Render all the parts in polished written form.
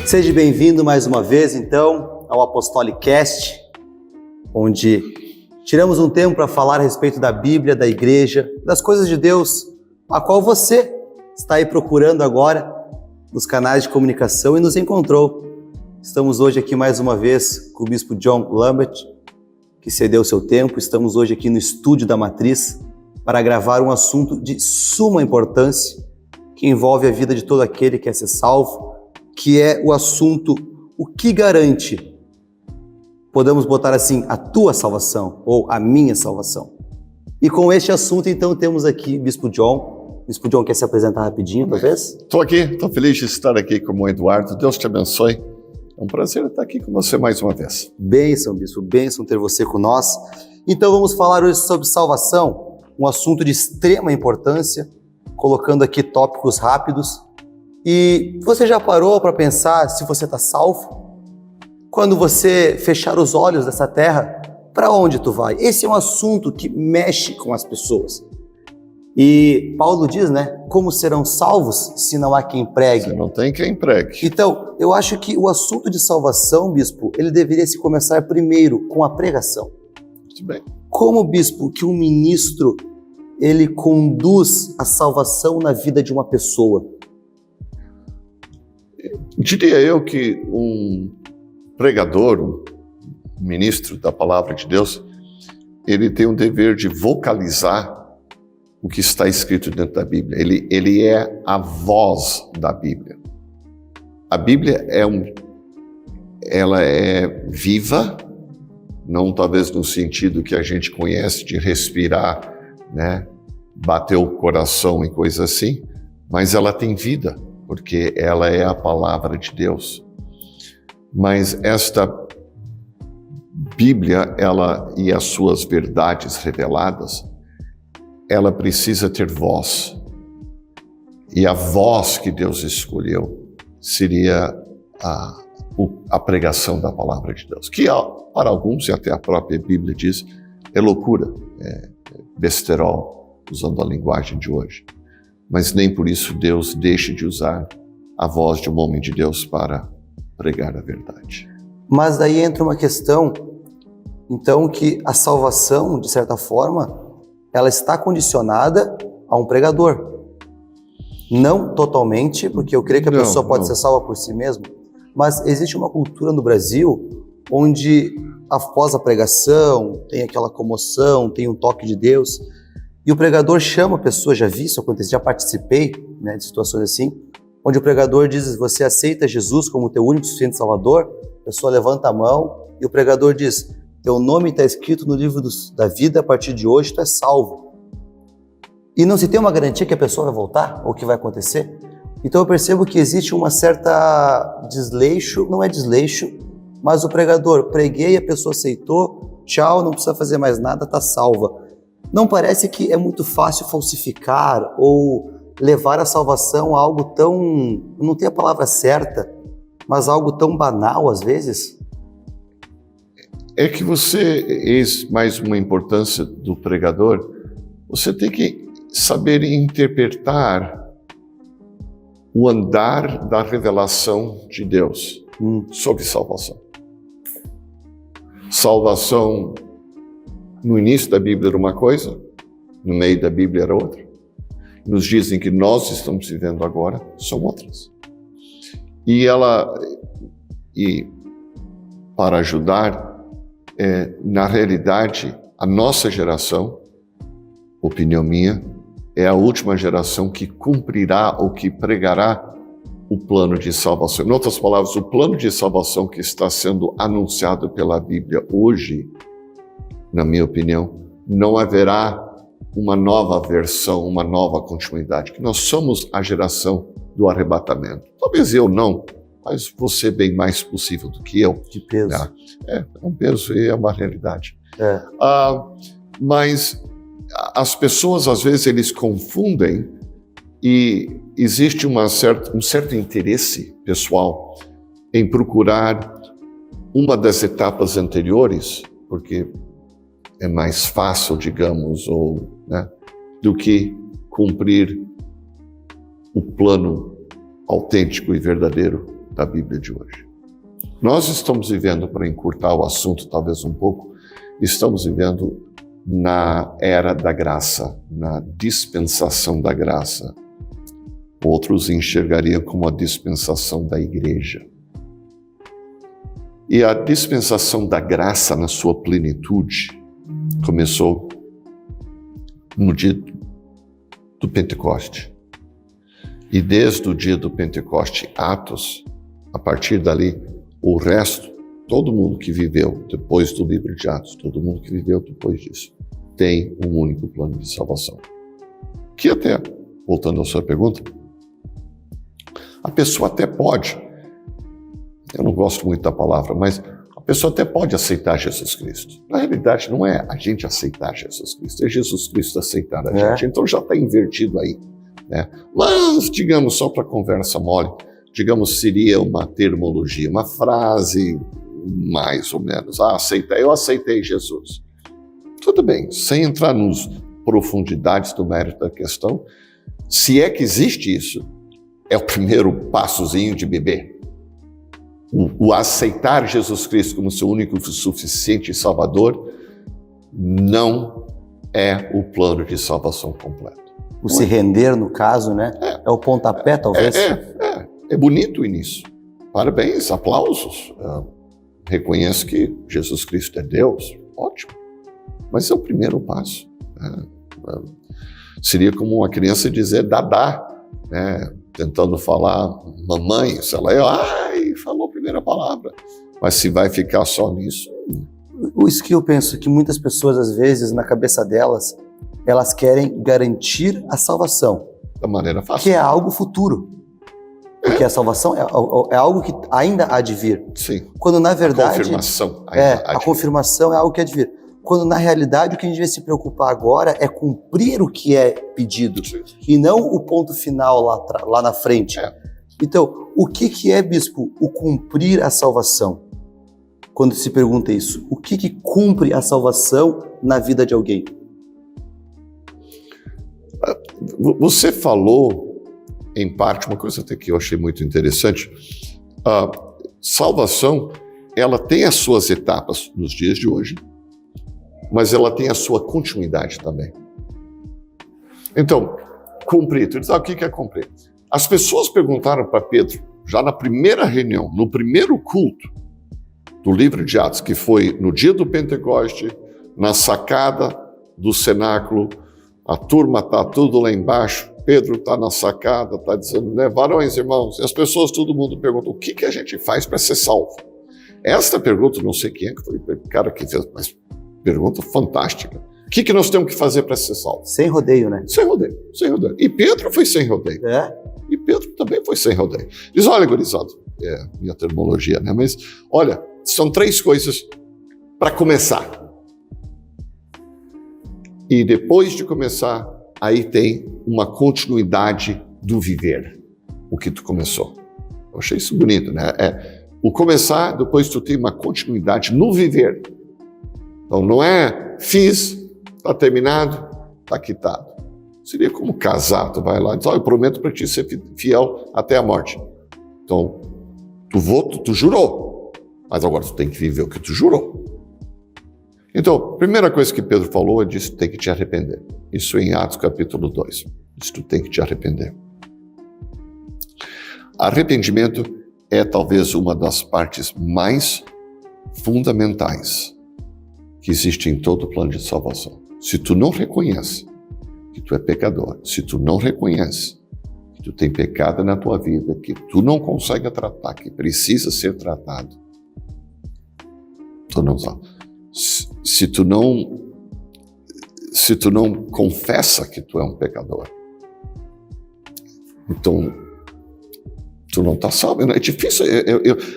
Seja bem-vindo mais uma vez, então, ao Apostolicast, onde tiramos um tempo para falar a respeito da Bíblia, da igreja, das coisas de Deus, a qual você está aí procurando agora nos canais de comunicação e nos encontrou. Estamos hoje aqui mais uma vez com o Bispo John Lambert, que cedeu seu tempo. Estamos hoje aqui no estúdio da Matriz para gravar um assunto de suma importância que envolve a vida de todo aquele que quer ser salvo, que é o assunto: o que garante, podemos botar assim, a tua salvação ou a minha salvação. E com este assunto, então, temos aqui Bispo John. Bispo John, quer se apresentar rapidinho, talvez? Estou aqui, estou feliz de estar aqui com o Eduardo. Deus te abençoe. É um prazer estar aqui com você mais uma vez. Bênção, Bispo, bênção ter você com nós. Então vamos falar hoje sobre salvação, um assunto de extrema importância, colocando aqui tópicos rápidos. E você já parou para pensar se você está salvo? Quando você fechar os olhos dessa terra, para onde tu vai? Esse é um assunto que mexe com as pessoas. E Paulo diz, né? Como serão salvos se não há quem pregue? Se não tem quem pregue. Então, eu acho que o assunto de salvação, Bispo, ele deveria se começar primeiro com a pregação. Muito bem. Como, Bispo, que um ministro, ele conduz a salvação na vida de uma pessoa? Diria eu que um pregador, um ministro da palavra de Deus, ele tem o dever de vocalizar o que está escrito dentro da Bíblia. Ele é a voz da Bíblia. A Bíblia ela é viva, não talvez no sentido que a gente conhece de respirar, né, bater o coração e coisa assim, mas ela tem vida, porque ela é a palavra de Deus. Mas esta Bíblia, ela e as suas verdades reveladas, ela precisa ter voz. E a voz que Deus escolheu seria a pregação da palavra de Deus, que para alguns, e até a própria Bíblia diz, é loucura, é besterol, usando a linguagem de hoje. Mas nem por isso Deus deixa de usar a voz de um homem de Deus para pregar a verdade. Mas daí entra uma questão, então, que a salvação, de certa forma, ela está condicionada a um pregador. Não totalmente, porque eu creio que a pessoa pode ser salva por si mesma, mas existe uma cultura no Brasil onde, após a pregação, tem aquela comoção, tem um toque de Deus, e o pregador chama a pessoa, já vi isso acontecer, já participei, né, de situações assim, onde o pregador diz: você aceita Jesus como teu único e suficiente Salvador? A pessoa levanta a mão e o pregador diz: teu nome está escrito no livro da vida, a partir de hoje tu é salvo. E não se tem uma garantia que a pessoa vai voltar ou que vai acontecer. Então eu percebo que existe uma certa desleixo, não é desleixo, mas o pregador, preguei, a pessoa aceitou, tchau, não precisa fazer mais nada, está salva. Não parece que é muito fácil falsificar ou levar a salvação a algo tão, não tem a palavra certa, mas algo tão banal às vezes? É que você, eis mais uma importância do pregador, você tem que saber interpretar o andar da revelação de Deus sobre salvação. Salvação no início da Bíblia era uma coisa, no meio da Bíblia era outra. Nos dizem que nós estamos vivendo agora são outras. E para ajudar, na realidade, a nossa geração, opinião minha, é a última geração que cumprirá ou que pregará o plano de salvação. Em outras palavras, o plano de salvação que está sendo anunciado pela Bíblia hoje, na minha opinião, não haverá uma nova versão, uma nova continuidade, que nós somos a geração do arrebatamento. Talvez eu não, mas você bem mais possível do que eu. Que peso. É um peso e é uma realidade. Mas as pessoas, às vezes, eles confundem e existe um certo interesse pessoal em procurar uma das etapas anteriores, porque é mais fácil, digamos, do que cumprir o plano autêntico e verdadeiro da Bíblia de hoje. Nós estamos vivendo, para encurtar o assunto talvez um pouco, estamos vivendo na era da graça, na dispensação da graça. Outros enxergariam como a dispensação da igreja. E a dispensação da graça na sua plenitude começou no dia do Pentecoste. E desde o dia do Pentecoste, Atos, a partir dali, o resto, todo mundo que viveu depois do livro de Atos, todo mundo que viveu depois disso, tem um único plano de salvação. Que até, voltando à sua pergunta, a pessoa até pode, eu não gosto muito da palavra, mas a pessoa até pode aceitar Jesus Cristo. Na realidade, não é a gente aceitar Jesus Cristo, é Jesus Cristo aceitar a gente. Então já está invertido aí, né? Mas, digamos, só para conversa mole, digamos, seria uma termologia, uma frase mais ou menos. Eu aceitei Jesus. Tudo bem, sem entrar nas profundidades do mérito da questão, se é que existe isso, é o primeiro passozinho de bebê. O aceitar Jesus Cristo como seu único, suficiente Salvador não é o plano de salvação completo. O se render, no caso, né? É o pontapé, talvez? É bonito o início. Parabéns, aplausos. Reconheço que Jesus Cristo é Deus. Ótimo. Mas é o primeiro passo. Seria como uma criança dizer dadá, né? Tentando falar mamãe, se ela falou a primeira palavra. Mas se vai ficar só nisso... Isso que eu penso, que muitas pessoas, às vezes, na cabeça delas, elas querem garantir a salvação. Da maneira fácil. Que é algo futuro. Porque a salvação é algo que ainda há de vir. Sim. Quando, na verdade... A confirmação. A confirmação é algo que há de vir. Quando, na realidade, o que a gente deve se preocupar agora é cumprir o que é pedido. Sim. E não o ponto final lá na frente. Então, o que é, bispo, o cumprir a salvação? Quando se pergunta isso, o que cumpre a salvação na vida de alguém? Você falou, em parte, uma coisa até que eu achei muito interessante. A salvação, ela tem as suas etapas nos dias de hoje, mas ela tem a sua continuidade também. Então, cumprir. Tu diz, o que é cumprir? As pessoas perguntaram para Pedro, já na primeira reunião, no primeiro culto do livro de Atos, que foi no dia do Pentecoste, na sacada do cenáculo, a turma está tudo lá embaixo, Pedro está na sacada, está dizendo, né, varões, irmãos, e as pessoas, todo mundo pergunta, o que a gente faz para ser salvo? Esta pergunta, não sei quem é que foi o cara que fez, mas pergunta fantástica. O que nós temos que fazer para ser salvo? Sem rodeio, né? Sem rodeio, sem rodeio. E Pedro foi sem rodeio. E Pedro também foi sem rodeio. Diz, olha, gurizado, minha terminologia, né? Mas, olha, são 3 coisas para começar. E depois de começar, aí tem uma continuidade do viver, o que tu começou. Eu achei isso bonito, né? O começar, depois tu tem uma continuidade no viver. Então não é fiz, está terminado, está quitado. Seria como casar, tu vai lá e diz, eu prometo para ti ser fiel até a morte. Então, tu jurou, mas agora tu tem que viver o que tu jurou. Então, a primeira coisa que Pedro falou é disso, tu tem que te arrepender. Isso em Atos capítulo 2. Isso tu tem que te arrepender. Arrependimento é talvez uma das partes mais fundamentais que existe em todo o plano de salvação. Se tu não reconhece que tu é pecador, se tu não reconhece que tu tem pecado na tua vida, que tu não consegue tratar, que precisa ser tratado, tu não sabe. Se tu não confessa que tu é um pecador, então tu não está salvo. É difícil.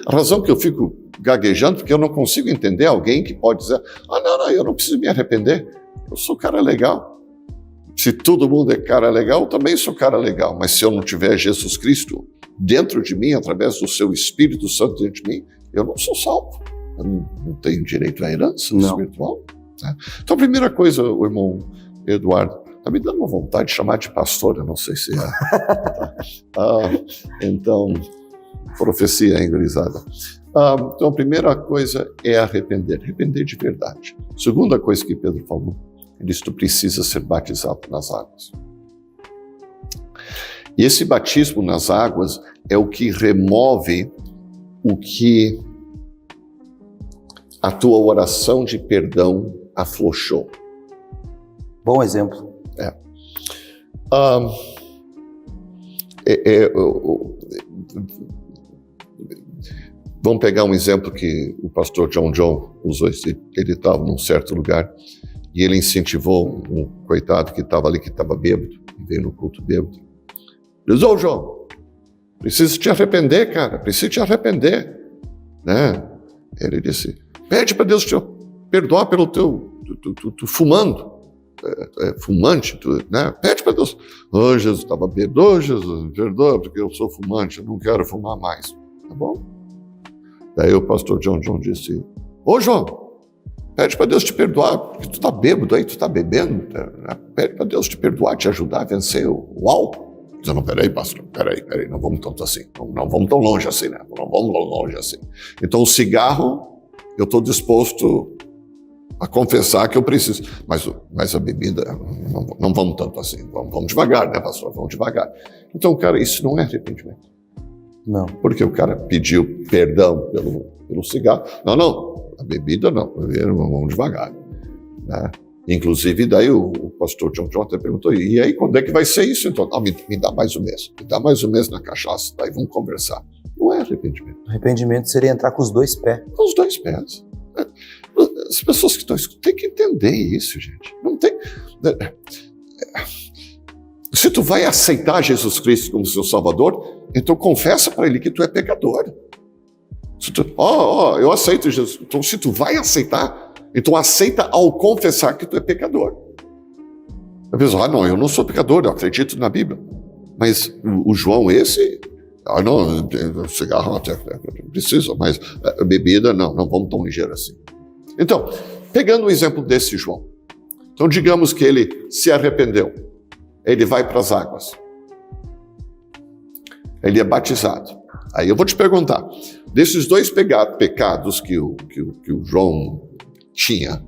A razão que eu fico gaguejando porque eu não consigo entender alguém que pode dizer, não, eu não preciso me arrepender, eu sou cara legal. Se todo mundo é cara legal, eu também sou cara legal, mas se eu não tiver Jesus Cristo dentro de mim, através do seu Espírito Santo dentro de mim, eu não sou salvo. Eu não tenho direito à herança espiritual. Né? Então, a primeira coisa, o irmão Eduardo, está me dando uma vontade de chamar de pastor, eu não sei se é. Então, profecia, hein, gurizada? Então, a primeira coisa é arrepender de verdade. Segunda coisa que Pedro falou, ele disse, tu precisa ser batizado nas águas. E esse batismo nas águas é o que remove o que a tua oração de perdão afrouxou. Bom exemplo. Vamos pegar um exemplo que o pastor John usou. Ele estava num certo lugar e ele incentivou um coitado que estava ali, que estava bêbado, e veio no culto bêbado. Ele disse, João, precisa te arrepender, cara, precisa te arrepender. Né? Ele disse, pede para Deus te perdoar pelo teu tu fumando. Fumante, né? Pede para Deus. Jesus, estava bêbado. Jesus, me perdoa porque eu sou fumante, eu não quero fumar mais. Tá bom? Daí o pastor John disse, João, pede para Deus te perdoar, porque tu está bêbado aí, tu está bebendo. Né? Pede para Deus te perdoar, te ajudar a vencer o álcool. Eu disse, não, peraí, pastor, peraí, não vamos tanto assim. Não vamos tão longe assim, né? Não vamos tão longe assim. Então o cigarro, eu estou disposto a confessar que eu preciso. Mas a bebida, não vamos tanto assim. Vamos devagar, né, pastor? Vamos devagar. Então, cara, isso não é arrependimento. Não. Porque o cara pediu perdão pelo cigarro. Não, a bebida não. Vamos devagar. Né? Inclusive, daí o pastor John até perguntou, e aí, quando é que vai ser isso? Então, me dá mais um mês. Me dá mais um mês na cachaça, daí vamos conversar. Não é arrependimento. Arrependimento seria entrar com os dois pés. Com os dois pés. As pessoas que estão escutando têm que entender isso, gente. Não tem... Se tu vai aceitar Jesus Cristo como seu Salvador, então confessa para Ele que tu é pecador. Eu aceito Jesus. Então, se tu vai aceitar, então aceita ao confessar que tu é pecador. A pessoa, não, eu não sou pecador, eu acredito na Bíblia. Mas o João esse... não, cigarro até precisa, mas a bebida não vamos tão ligeiro assim. Então, pegando o exemplo desse João, então digamos que ele se arrependeu, ele vai para as águas, ele é batizado. Aí eu vou te perguntar, desses dois pecados que o João tinha,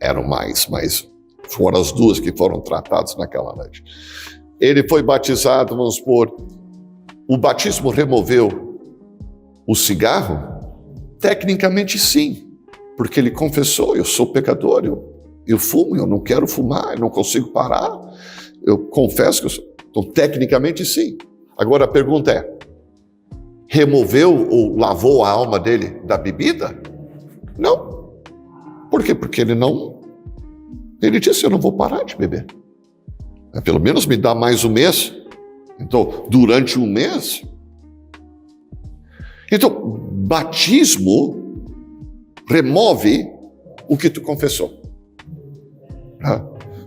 eram mais, mas foram as duas que foram tratadas naquela noite. Ele foi batizado, vamos supor, o batismo removeu o cigarro? Tecnicamente sim, porque ele confessou, eu sou pecador, eu fumo, eu não quero fumar, eu não consigo parar, eu confesso que eu sou. Então, tecnicamente sim. Agora a pergunta é, removeu ou lavou a alma dele da bebida? Não. Por quê? Porque ele disse, eu não vou parar de beber. Pelo menos me dá mais um mês. Então, durante um mês. Então, batismo remove o que tu confessou.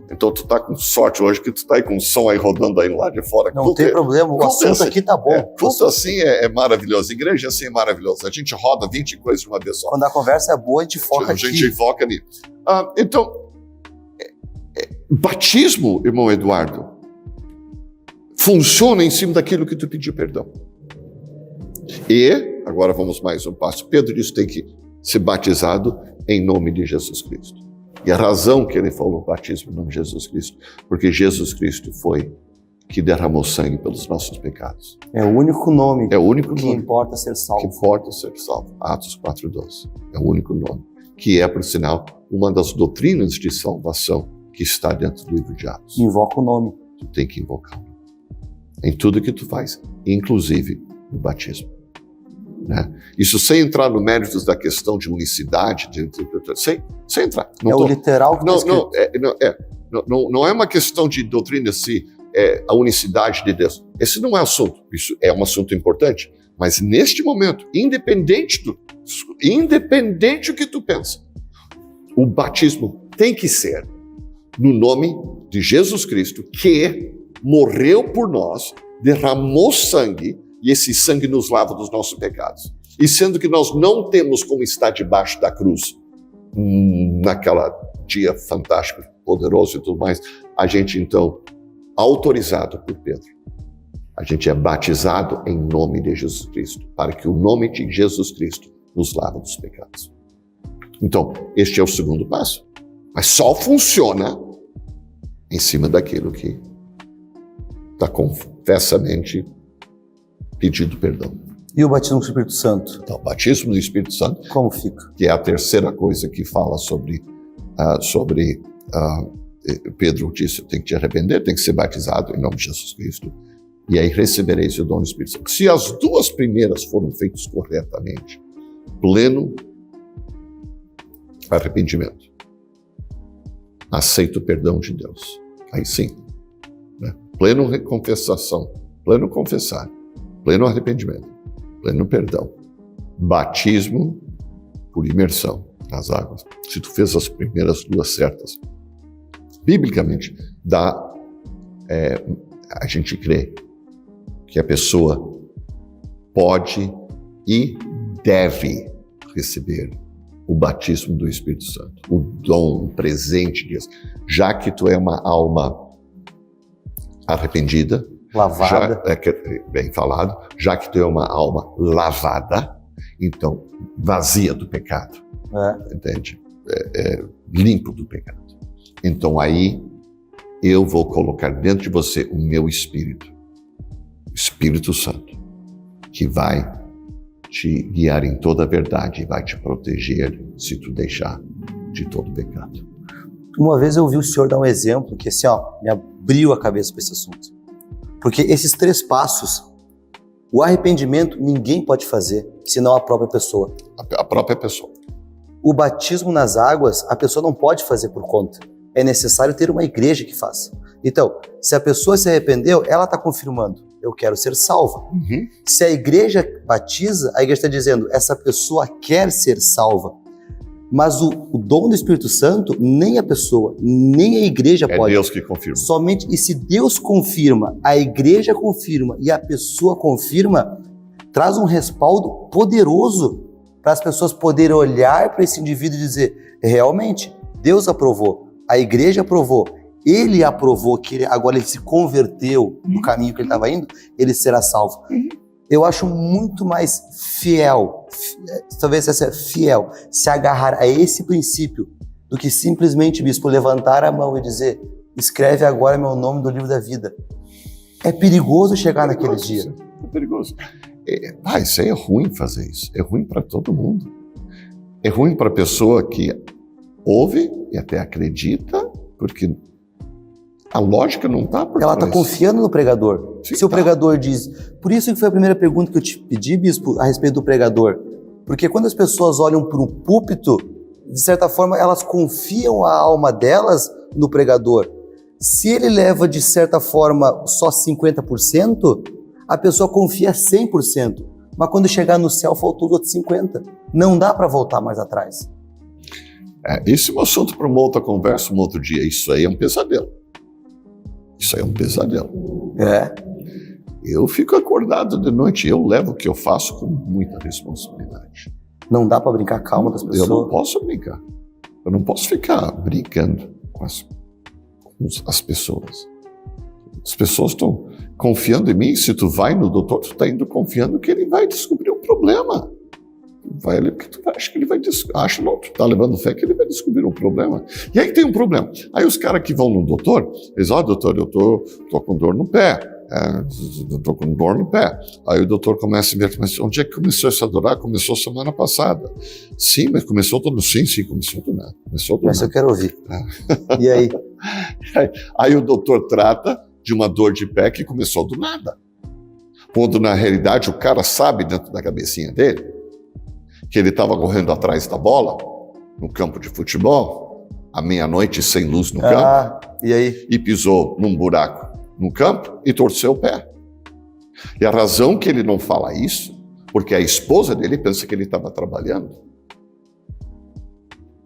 Então, tu tá com sorte hoje que tu tá aí com o som aí rodando aí lá de fora. Não tem problema, o assunto aqui tá bom. Tudo assim é maravilhoso. Igreja assim é maravilhoso. A gente roda 20 coisas de uma vez só. Quando a conversa é boa, a gente foca aqui. A gente foca ali. Então, batismo, irmão Eduardo, funciona em cima daquilo que tu pediu perdão. E, agora vamos mais um passo. Pedro disse que tem que ser batizado em nome de Jesus Cristo. E a razão que ele falou batismo em nome de Jesus Cristo, porque Jesus Cristo foi que derramou sangue pelos nossos pecados. É o único nome que importa ser salvo. Que importa ser salvo. Atos 4:12. É o único nome. Que é, por sinal, uma das doutrinas de salvação que está dentro do livro de Atos. Invoca o nome. Tu tem que invocar o nome. Em tudo que tu faz, inclusive no batismo. Né? Isso sem entrar no méritos da questão de unicidade, sem entrar. Não o literal que não é uma questão de doutrina se a unicidade de Deus. Esse não é assunto. Isso é um assunto importante, mas neste momento, independente do que tu pensa, o batismo tem que ser no nome de Jesus Cristo, que morreu por nós, derramou sangue, e esse sangue nos lava dos nossos pecados. E sendo que nós não temos como estar debaixo da cruz, naquela dia fantástico, poderoso e tudo mais, a gente então, autorizado por Pedro, A gente é batizado em nome de Jesus Cristo, para que o nome de Jesus Cristo nos lave dos pecados. Então, este é o segundo passo. Mas só funciona em cima daquilo que está confessamente pedido perdão. E o batismo do Espírito Santo? Então, o batismo do Espírito Santo, como fica? Que é a terceira coisa que fala sobre Pedro disse, tem que te arrepender, tem que ser batizado em nome de Jesus Cristo, e aí recebereis o dom do Espírito Santo. Se as duas primeiras foram feitas corretamente, pleno arrependimento, aceita o perdão de Deus, aí sim, né? Pleno confessação, pleno confessar, pleno arrependimento, pleno perdão, batismo por imersão nas águas. Se tu fez as primeiras duas certas, biblicamente, a gente crê que a pessoa pode e deve receber o batismo do Espírito Santo, o dom, o presente de Deus, já que tu é uma alma arrependida, lavada, bem falado, já que tu é uma alma lavada, então vazia do pecado, entende? Limpo do pecado. Então aí eu vou colocar dentro de você o meu Espírito, o Espírito Santo, que vai te guiar em toda a verdade e vai te proteger se tu deixar de todo pecado. Uma vez eu ouvi o senhor dar um exemplo que assim, me abriu a cabeça para esse assunto. Porque esses 3 passos, o arrependimento ninguém pode fazer, senão a própria pessoa. A própria pessoa. O batismo nas águas, a pessoa não pode fazer por conta. É necessário ter uma igreja que faça. Então, se a pessoa se arrependeu, ela está confirmando, eu quero ser salva. Uhum. Se a igreja batiza, a igreja está dizendo, essa pessoa quer ser salva. Mas o dom do Espírito Santo, nem a pessoa, nem a igreja pode. É Deus que confirma. Somente, e se Deus confirma, a igreja confirma e a pessoa confirma, traz um respaldo poderoso para as pessoas poderem olhar para esse indivíduo e dizer, realmente, Deus aprovou, a igreja aprovou, ele aprovou que agora ele se converteu no caminho que ele estava indo, ele será salvo. Eu acho muito mais fiel, talvez essa é fiel, se agarrar a esse princípio do que simplesmente, bispo, levantar a mão e dizer, escreve agora meu nome do livro da vida. É perigoso chegar naquele dia. É perigoso. Isso aí é ruim fazer isso. É ruim para todo mundo. É ruim para a pessoa que ouve e até acredita, porque a lógica não está por ela está confiando no pregador. Sim, se o pregador diz... Por isso que foi a primeira pergunta que eu te pedi, bispo, a respeito do pregador. Porque quando as pessoas olham para um púlpito, de certa forma, elas confiam a alma delas no pregador. Se ele leva, de certa forma, só 50%, a pessoa confia 100%. Mas quando chegar no céu, faltou os outros 50%. Não dá para voltar mais atrás. Esse é um assunto para uma outra conversa, um outro dia. Isso aí é um pesadelo. Isso aí é um pesadelo. Eu fico acordado de noite, eu levo o que eu faço com muita responsabilidade. Não dá para brincar com a calma das pessoas? Eu não posso brincar. Eu não posso ficar brincando com as pessoas. As pessoas estão confiando em mim. Se tu vai no doutor, tu está indo confiando que ele vai descobrir o problema. Vai ali porque tu acha que ele vai acha não, tu tá levando fé que ele vai descobrir um problema. E aí tem um problema. Aí os caras que vão no doutor, eles dizem, doutor, eu tô com dor no pé. Eu tô com dor no pé. Aí o doutor começa a ver, mas onde é que começou essa dor? Começou semana passada. Sim, mas começou todo... Sim, começou do nada. Mas eu quero ouvir. E aí? Aí o doutor trata de uma dor de pé que começou do nada. Quando na realidade o cara sabe dentro da cabecinha dele que ele estava correndo atrás da bola no campo de futebol, à meia-noite, sem luz no campo, e aí? E pisou num buraco no campo e torceu o pé. E a razão que ele não fala isso, porque a esposa dele pensa que ele estava trabalhando.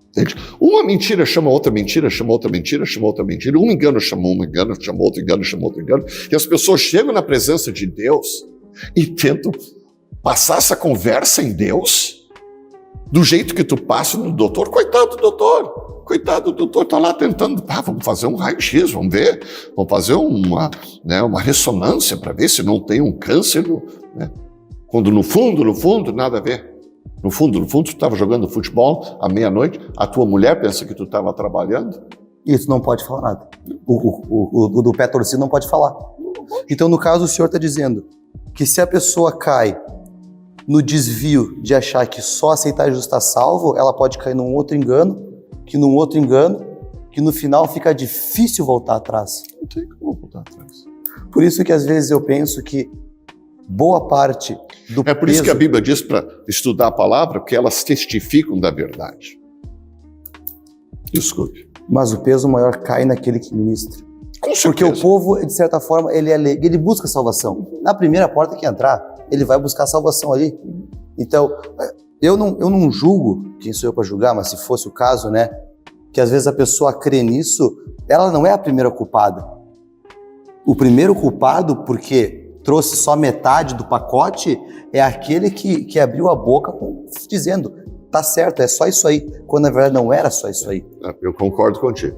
Entende? Uma mentira chama outra mentira, chama outra mentira, chama outra mentira. Um engano chama um engano, chama outro engano, chama outro engano. E as pessoas chegam na presença de Deus e tentam passar essa conversa em Deus Do jeito que tu passa no doutor, coitado do doutor, tá lá tentando, vamos fazer um raio-x, vamos ver, vamos fazer uma ressonância para ver se não tem um câncer, né? Quando no fundo, nada a ver. No fundo, tu estava jogando futebol à meia-noite, a tua mulher pensa que tu estava trabalhando. Isso não pode falar nada. O do pé torcido não pode falar. Então, no caso, o senhor está dizendo que se a pessoa cai no desvio de achar que só aceitar Jesus está salvo, ela pode cair num outro engano, que no final fica difícil voltar atrás. Não tem como voltar atrás. Por isso que às vezes eu penso que boa parte do É por isso que a Bíblia diz para estudar a palavra, porque elas testificam da verdade. Desculpe. Mas o peso maior cai naquele que ministra. Com certeza. Porque o povo, de certa forma, ele busca salvação. Na primeira porta que entrar, ele vai buscar salvação ali. Então, eu não julgo, quem sou eu para julgar, mas se fosse o caso, né, que às vezes a pessoa crê nisso, ela não é a primeira culpada. O primeiro culpado, porque trouxe só metade do pacote, é aquele que abriu a boca dizendo, tá certo, é só isso aí, quando na verdade não era só isso aí. Eu concordo contigo.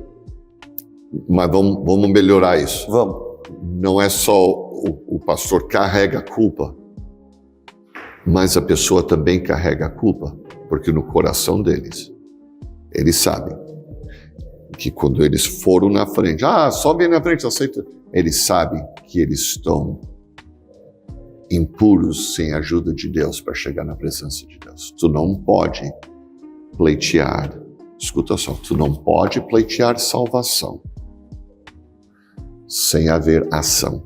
Mas vamos melhorar isso. Vamos. Não é só o pastor carrega a culpa, mas a pessoa também carrega a culpa, porque no coração deles, eles sabem que quando eles foram na frente, sobe na frente, aceita. Eles sabem que eles estão impuros sem a ajuda de Deus para chegar na presença de Deus. Tu não pode pleitear, escuta só, tu não pode pleitear salvação sem haver ação.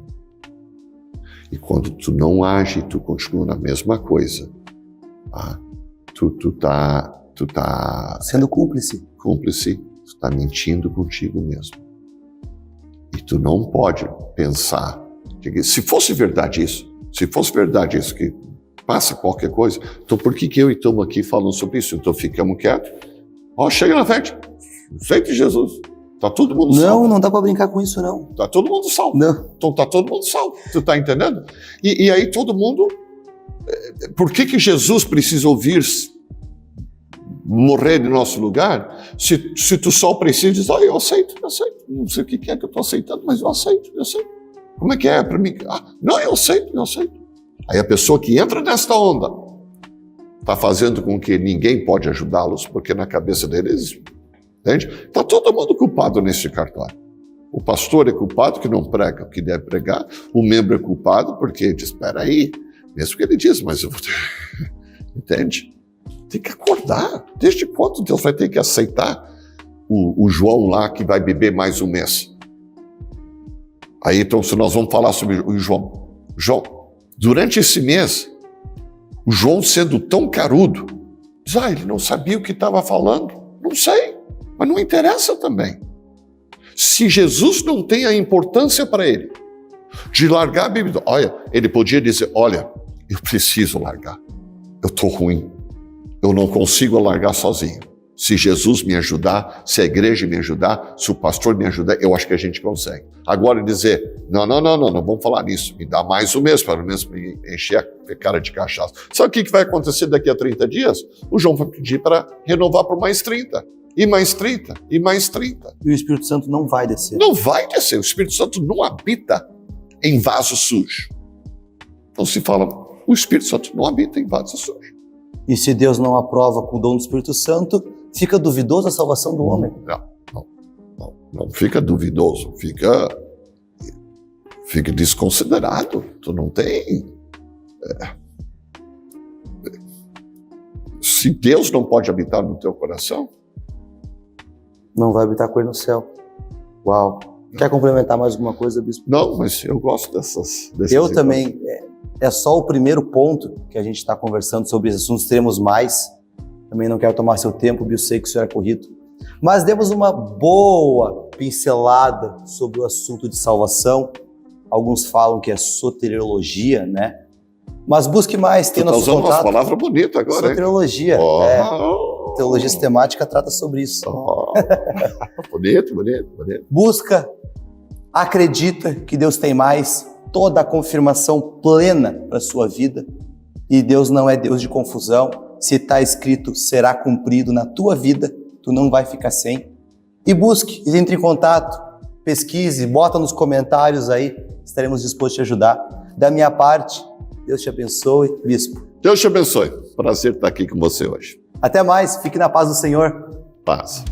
E quando tu não age, tu continua na mesma coisa. Tu tá sendo cúmplice. Tu tá mentindo contigo mesmo. E tu não pode pensar que se fosse verdade isso, que passa qualquer coisa, então por que eu e estamos aqui falando sobre isso? Então ficamos quietos. Chega na frente, aceite Jesus. Tá todo mundo salvo. Não dá para brincar com isso, não. Tá todo mundo salvo. Não. Então tá todo mundo salvo. Tu tá entendendo? E aí todo mundo... Por que Jesus precisa ouvir morrer em nosso lugar? Se tu só precisa dizer, eu aceito. Não sei o que é que eu tô aceitando, mas eu aceito. Como é que é para mim? Não, eu aceito. Aí a pessoa que entra nesta onda tá fazendo com que ninguém pode ajudá-los, porque na cabeça deles... Entende? Está todo mundo culpado nesse cartório. O pastor é culpado que não prega o que deve pregar, o membro é culpado porque diz, espera aí, mesmo que ele diz, mas eu vou ter... Entende? Tem que acordar. Desde quando Deus vai ter que aceitar o João lá que vai beber mais um mês? Aí então, se nós vamos falar sobre o João. João, durante esse mês, o João sendo tão carudo, diz, ele não sabia o que estava falando. Não sei. Mas não interessa também. Se Jesus não tem a importância para ele de largar a Bíblia, ele podia dizer, eu preciso largar. Eu estou ruim. Eu não consigo largar sozinho. Se Jesus me ajudar, se a igreja me ajudar, se o pastor me ajudar, eu acho que a gente consegue. Agora dizer, não vamos falar nisso. Me dá mais um mês, para mesmo me encher a cara de cachaça. Sabe o que vai acontecer daqui a 30 dias? O João vai pedir para renovar por mais 30. E mais 30, e mais 30. E o Espírito Santo não vai descer. Não vai descer. O Espírito Santo não habita em vaso sujo. Então se fala, o Espírito Santo não habita em vaso sujo. E se Deus não aprova com o dom do Espírito Santo, fica duvidoso a salvação do homem. Não fica duvidoso, fica desconsiderado. Tu não tem... Se Deus não pode habitar no teu coração, não vai habitar com ele no céu. Uau. Quer complementar mais alguma coisa, bispo? Não, mas eu gosto dessas eu também. É só o primeiro ponto que a gente está conversando sobre esses assuntos. Teremos mais. Também não quero tomar seu tempo, bispo, sei que o senhor é corrido. Mas demos uma boa pincelada sobre o assunto de salvação. Alguns falam que é soteriologia, né? Mas busque mais, tem nosso contato. Usando uma palavra bonita agora, soteriologia. Teologia sistemática trata sobre isso. Bonito. Busca, acredita que Deus tem mais, toda a confirmação plena para a sua vida. E Deus não é Deus de confusão. se está escrito, será cumprido na tua vida, tu não vai ficar sem. E busque, entre em contato, pesquise, bota nos comentários aí, estaremos dispostos a te ajudar. Da minha parte, Deus te abençoe, bispo. Deus te abençoe. Prazer estar aqui com você hoje. Até mais, fique na paz do Senhor. Paz.